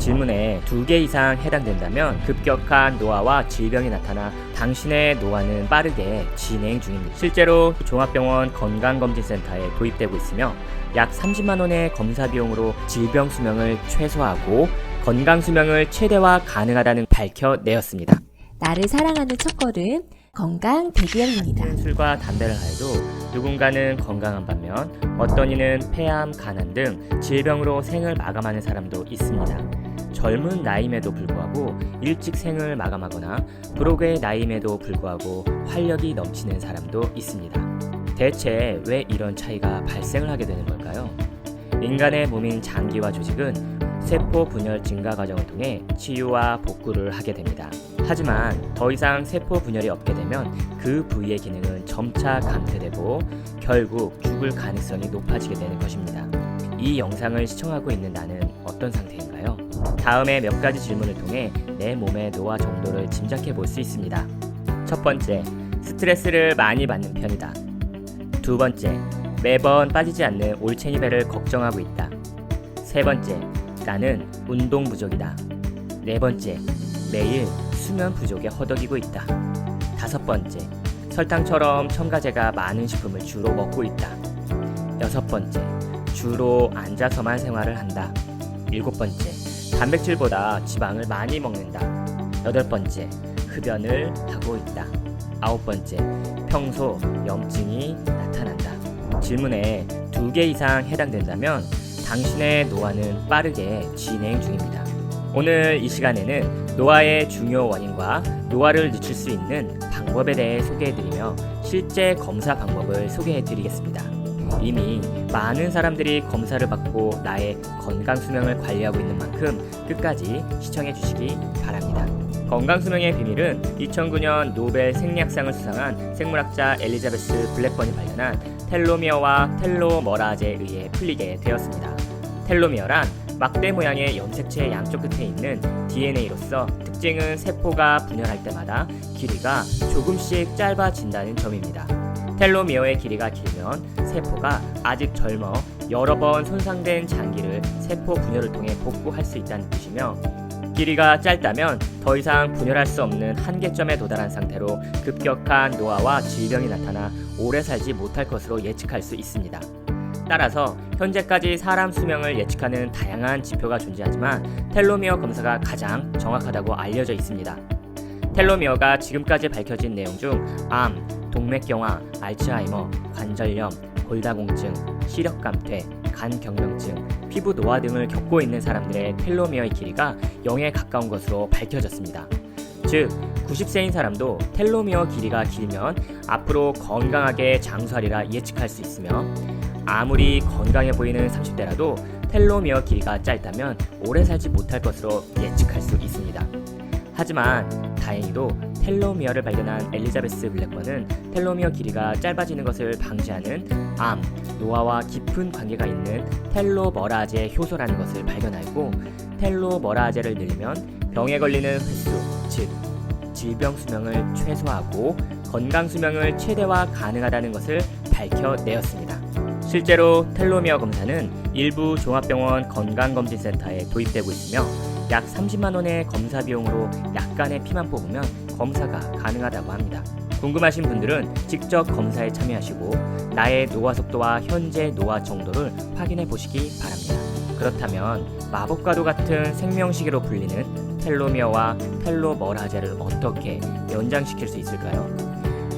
질문에 2개 이상 해당된다면 급격한 노화와 질병이 나타나 당신의 노화는 빠르게 진행 중입니다. 실제로 종합병원 건강검진센터에 도입되고 있으며 약 30만 원의 검사 비용으로 질병 수명을 최소화하고 건강 수명을 최대화 가능하다는 밝혀내었습니다. 나를 사랑하는 첫걸음 건강 대기업입니다. 술과 담배를 하여도 누군가는 건강한 반면 어떤 이는 폐암, 간암 등 질병으로 생을 마감하는 사람도 있습니다. 젊은 나이임에도 불구하고 일찍 생을 마감하거나 불혹의 나이임에도 불구하고 활력이 넘치는 사람도 있습니다. 대체 왜 이런 차이가 발생을 하게 되는 걸까요? 인간의 몸인 장기와 조직은 세포 분열 증가 과정을 통해 치유와 복구를 하게 됩니다. 하지만 더 이상 세포 분열이 없게 되면 그 부위의 기능은 점차 감퇴되고 결국 죽을 가능성이 높아지게 되는 것입니다. 이 영상을 시청하고 있는 나는 어떤 상태인가요? 다음에 몇 가지 질문을 통해 내 몸의 노화 정도를 짐작해 볼 수 있습니다. 첫 번째, 스트레스를 많이 받는 편이다. 두 번째, 매번 빠지지 않는 올챙이 배를 걱정하고 있다. 세 번째, 나는 운동 부족이다. 네 번째, 매일 수면 부족에 허덕이고 있다. 다섯 번째, 설탕처럼 첨가제가 많은 식품을 주로 먹고 있다. 여섯 번째, 주로 앉아서만 생활을 한다. 일곱 번째, 단백질보다 지방을 많이 먹는다. 여덟 번째, 흡연을 하고 있다. 아홉 번째, 평소 염증이 나타난다. 질문에 2개 이상 해당된다면 당신의 노화는 빠르게 진행 중입니다. 오늘 이 시간에는 노화의 중요 원인과 노화를 늦출 수 있는 방법에 대해 소개해드리며 실제 검사 방법을 소개해드리겠습니다. 이미 많은 사람들이 검사를 받고 나의 건강 수명을 관리하고 있는 만큼 끝까지 시청해 주시기 바랍니다. 건강 수명의 비밀은 2009년 노벨 생리학상을 수상한 생물학자 엘리자베스 블랙번이 발견한 텔로미어와 텔로머라제에 의해 풀리게 되었습니다. 텔로미어란 막대 모양의 염색체 양쪽 끝에 있는 DNA로서 특징은 세포가 분열할 때마다 길이가 조금씩 짧아진다는 점입니다. 텔로미어의 길이가 길면 세포가 아직 젊어 여러 번 손상된 장기를 세포 분열을 통해 복구할 수 있다는 뜻이며, 길이가 짧다면 더 이상 분열할 수 없는 한계점에 도달한 상태로 급격한 노화와 질병이 나타나 오래 살지 못할 것으로 예측할 수 있습니다. 따라서 현재까지 사람 수명을 예측하는 다양한 지표가 존재하지만 텔로미어 검사가 가장 정확하다고 알려져 있습니다. 텔로미어가 지금까지 밝혀진 내용 중 암, 동맥경화, 알츠하이머, 관절염, 골다공증, 시력감퇴, 간경병증, 피부 노화 등을 겪고 있는 사람들의 텔로미어의 길이가 0에 가까운 것으로 밝혀졌습니다. 즉, 90세인 사람도 텔로미어 길이가 길면 앞으로 건강하게 장수하리라 예측할 수 있으며, 아무리 건강해 보이는 30대라도 텔로미어 길이가 짧다면 오래 살지 못할 것으로 예측할 수 있습니다. 하지만 다행히도 텔로미어를 발견한 엘리자베스 블랙번은 텔로미어 길이가 짧아지는 것을 방지하는 암, 노화와 깊은 관계가 있는 텔로머라제 효소라는 것을 발견하였고, 텔로머라제를 늘리면 병에 걸리는 횟수, 즉 질병 수명을 최소화하고 건강 수명을 최대화 가능하다는 것을 밝혀내었습니다. 실제로 텔로미어 검사는 일부 종합병원 건강검진센터에 도입되고 있으며 약 30만 원의 검사 비용으로 약간의 피만 뽑으면 검사가 가능하다고 합니다. 궁금하신 분들은 직접 검사에 참여하시고 나의 노화 속도와 현재 노화 정도를 확인해 보시기 바랍니다. 그렇다면 마법과도 같은 생명시계로 불리는 텔로미어와 텔로머라제를 어떻게 연장시킬 수 있을까요?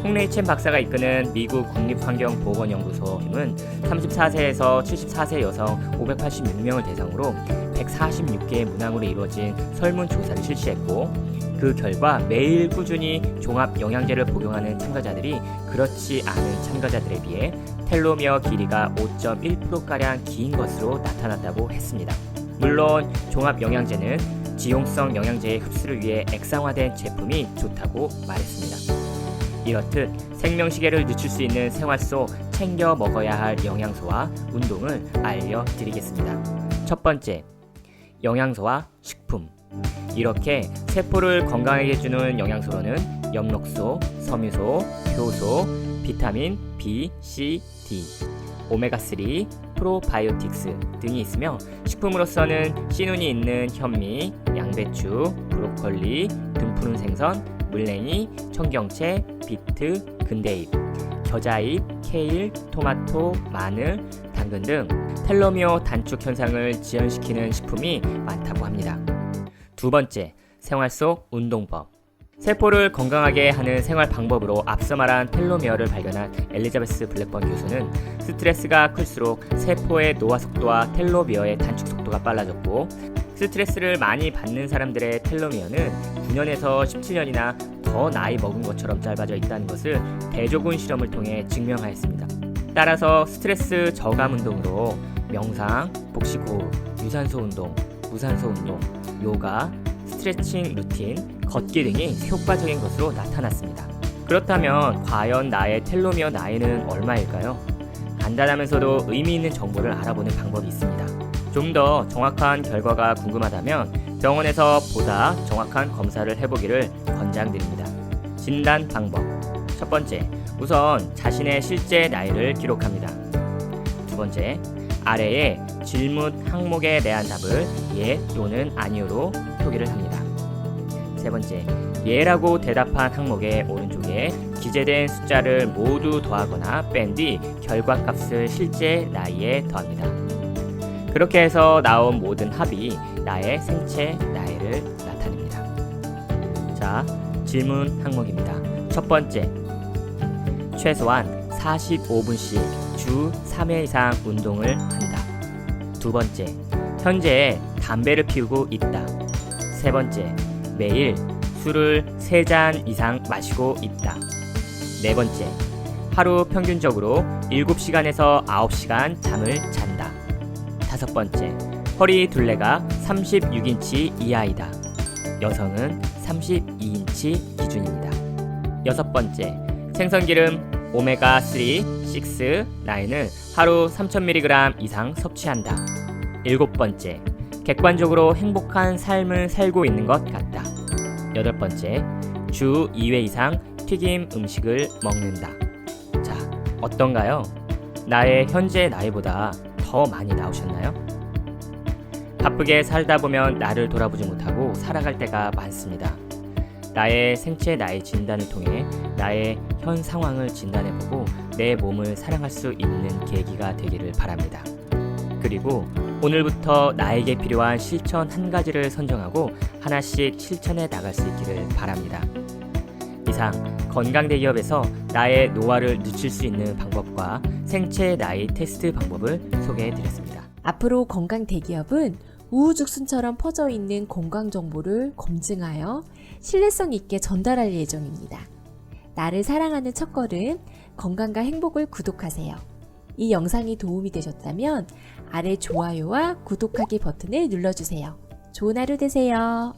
홍레이첸 박사가 이끄는 미국 국립환경보건연구소 팀은 34세에서 74세 여성 586명을 대상으로 146개의 문항으로 이루어진 설문조사를 실시했고, 그 결과 매일 꾸준히 종합영양제를 복용하는 참가자들이 그렇지 않은 참가자들에 비해 텔로미어 길이가 5.1%가량 긴 것으로 나타났다고 했습니다. 물론 종합영양제는 지용성 영양제의 흡수를 위해 액상화된 제품이 좋다고 말했습니다. 이렇듯 생명시계를 늦출 수 있는 생활 속 챙겨 먹어야 할 영양소와 운동을 알려드리겠습니다. 첫 번째, 영양소와 식품. 이렇게 세포를 건강하게 해주는 영양소로는 엽록소, 섬유소, 효소, 비타민 B, C, D, 오메가3, 프로바이오틱스 등이 있으며 식품으로서는 씨눈이 있는 현미, 양배추, 브로콜리, 등푸른 생선, 물냉이, 청경채, 비트, 근대잎, 겨자잎, 케일, 토마토, 마늘, 당근 등 텔로미어 단축 현상을 지연시키는 식품이 많다고 합니다. 두 번째, 생활 속 운동법. 세포를 건강하게 하는 생활 방법으로 앞서 말한 텔로미어를 발견한 엘리자베스 블랙번 교수는 스트레스가 클수록 세포의 노화 속도와 텔로미어의 단축 속도가 빨라졌고, 스트레스를 많이 받는 사람들의 텔로미어는 9년에서 17년이나 더 나이 먹은 것처럼 짧아져 있다는 것을 대조군 실험을 통해 증명하였습니다. 따라서 스트레스 저감 운동으로 명상, 복식호흡, 유산소 운동, 무산소 운동, 요가, 스트레칭 루틴, 걷기 등이 효과적인 것으로 나타났습니다. 그렇다면 과연 나의 텔로미어 나이는 얼마일까요? 간단하면서도 의미 있는 정보를 알아보는 방법이 있습니다. 좀 더 정확한 결과가 궁금하다면 병원에서 보다 정확한 검사를 해보기를 권장드립니다. 진단 방법. 첫 번째, 우선 자신의 실제 나이를 기록합니다. 두 번째, 아래에 질문 항목에 대한 답을 예 또는 아니요로 표기를 합니다. 세 번째, 예라고 대답한 항목의 오른쪽에 기재된 숫자를 모두 더하거나 뺀 뒤 결과값을 실제 나이에 더합니다. 그렇게 해서 나온 모든 합이 나의 생체 나이를 나타냅니다. 자, 질문 항목입니다. 첫 번째, 최소한 45분씩 주 3회 이상 운동을 한다. 두 번째, 현재 담배를 피우고 있다. 세 번째, 매일 술을 3잔 이상 마시고 있다. 네 번째, 하루 평균적으로 7시간에서 9시간 잠을 잔다. 다섯 번째, 허리 둘레가 36인치 이하이다. 여성은 32인치 기준입니다. 여섯 번째, 생선기름 오메가3, 6, 9을 하루 3000mg 이상 섭취한다. 일곱 번째, 객관적으로 행복한 삶을 살고 있는 것 같다. 여덟 번째, 주 2회 이상 튀김 음식을 먹는다. 자, 어떤가요? 나의 현재 나이보다 더 많이 나오셨나요? 바쁘게 살다 보면 나를 돌아보지 못하고 살아갈 때가 많습니다. 나의 생체 나이 진단을 통해 나의 현 상황을 진단해보고 내 몸을 사랑할 수 있는 계기가 되기를 바랍니다. 그리고 오늘부터 나에게 필요한 실천 한 가지를 선정하고 하나씩 실천해 나갈 수 있기를 바랍니다. 이상 건강대기업에서 나의 노화를 늦출 수 있는 방법과 생체 나이 테스트 방법을 소개해드렸습니다. 앞으로 건강대기업은 우후죽순처럼 퍼져 있는 건강정보를 검증하여 신뢰성 있게 전달할 예정입니다. 나를 사랑하는 첫걸음, 건강과 행복을 구독하세요. 이 영상이 도움이 되셨다면 아래 좋아요와 구독하기 버튼을 눌러주세요. 좋은 하루 되세요.